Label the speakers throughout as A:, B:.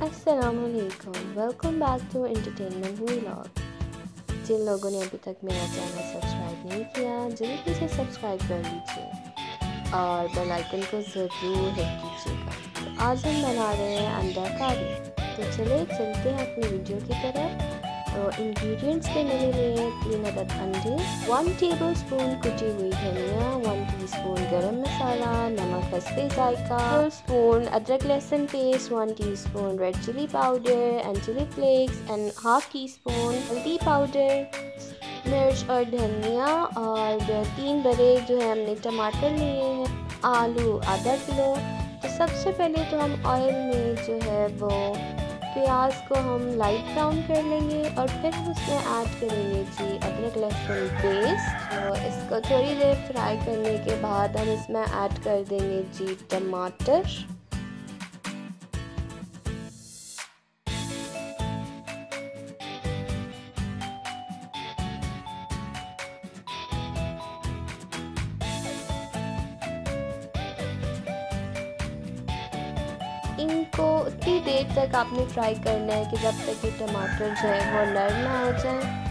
A: अस्सलामुअलैकुम, welcome back to entertainment vlog. जिन लोगों ने अभी तक मेरा चैनल सब्सक्राइब नहीं किया जल्दी से सब्सक्राइब कर लीजिए और बेल आइकन को ज़रूर हिट कीजिएगा। तो आज हम बना रहे हैं अंडा कारी। तो चलिए चलते हैं अपनी वीडियो की तरफ। तो इंग्रेडिएंट्स के मैंने लिए 3 अदद अंडे, 1 टेबलस्पून कुटी हुई धनिया, 1 टीस्पून गरम मसाला, नमक हस्बे जायका, 1 स्पून अदरक लहसुन paste, 1 teaspoon red chilli powder and chilli flakes and half teaspoon हल्दी पाउडर, मिर्च और धनिया और 3 बड़े जो है हमने टमाटर लिए हैं, आलू आधा किलो। तो सबसे पहले तो हम ऑयल में जो है वो प्याज को हम लाइट ब्राउन कर लेंगे और फिर हम उसमें ऐड करेंगे जी अदरक लहसुन पेस्ट। तो इसको थोड़ी देर फ्राई करने के बाद हम इसमें ऐड कर देंगे जी टमाटर। इनको उतनी देर तक आपने फ्राई करना है कि जब तक ये टमाटर जो है वो नरम ना हो जाए।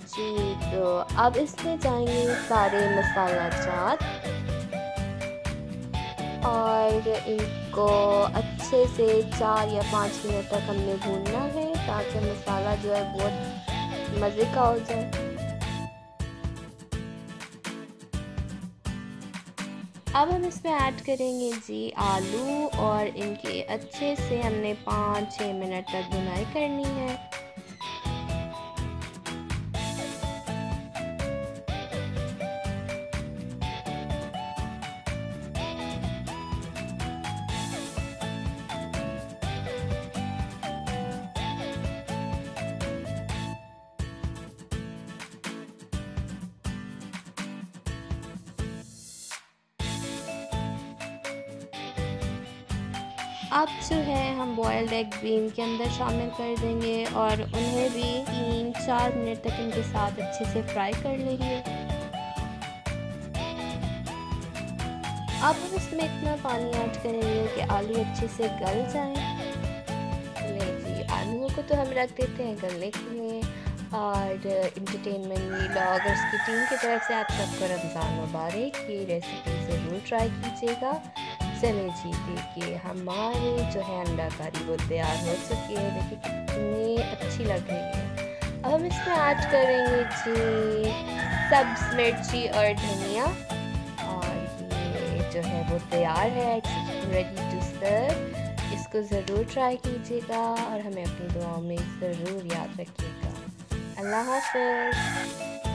A: जी तो अब इसमें जाएंगे सारे मसाला जात और इनको अच्छे से 4 या 5 मिनट तक हमने भूनना है ताकि मसाला जो है बहुत मज़े का हो जाए। अब हम इसमें ऐड करेंगे जी आलू और इनके अच्छे से हमने 5-6 मिनट तक भुनाई करनी है। अब जो है हम बॉयल्ड एग ग्रीन के अंदर शामिल कर देंगे और उन्हें भी 3-4 मिनट तक इनके साथ अच्छे से फ्राई कर लेंगे। अब हम इसमें इतना पानी ऐड करेंगे कि आलू अच्छे से गल जाएं। ले जी आलूओं को तो हम रख देते हैं गलने के लिए। और एंटरटेनमेंट व्लॉग और उसकी टीम की तरफ से आप सबको रमज़ान मुबारक। ये रेसिपी ज़रूर ट्राई कीजिएगा। चले जी देखिए हमारे जो है अंडा कारी वो तैयार हो चुकी है। देखिए कितनी अच्छी लग रही है। अब हम इसमें ऐड करेंगे जी सब्ज़ मिर्ची और धनिया और ये जो है वो तैयार है, रेडी टू सर्व। इसको ज़रूर ट्राई कीजिएगा और हमें अपनी दुआओं में ज़रूर याद रखिएगा। अल्लाह हाफ़िज़।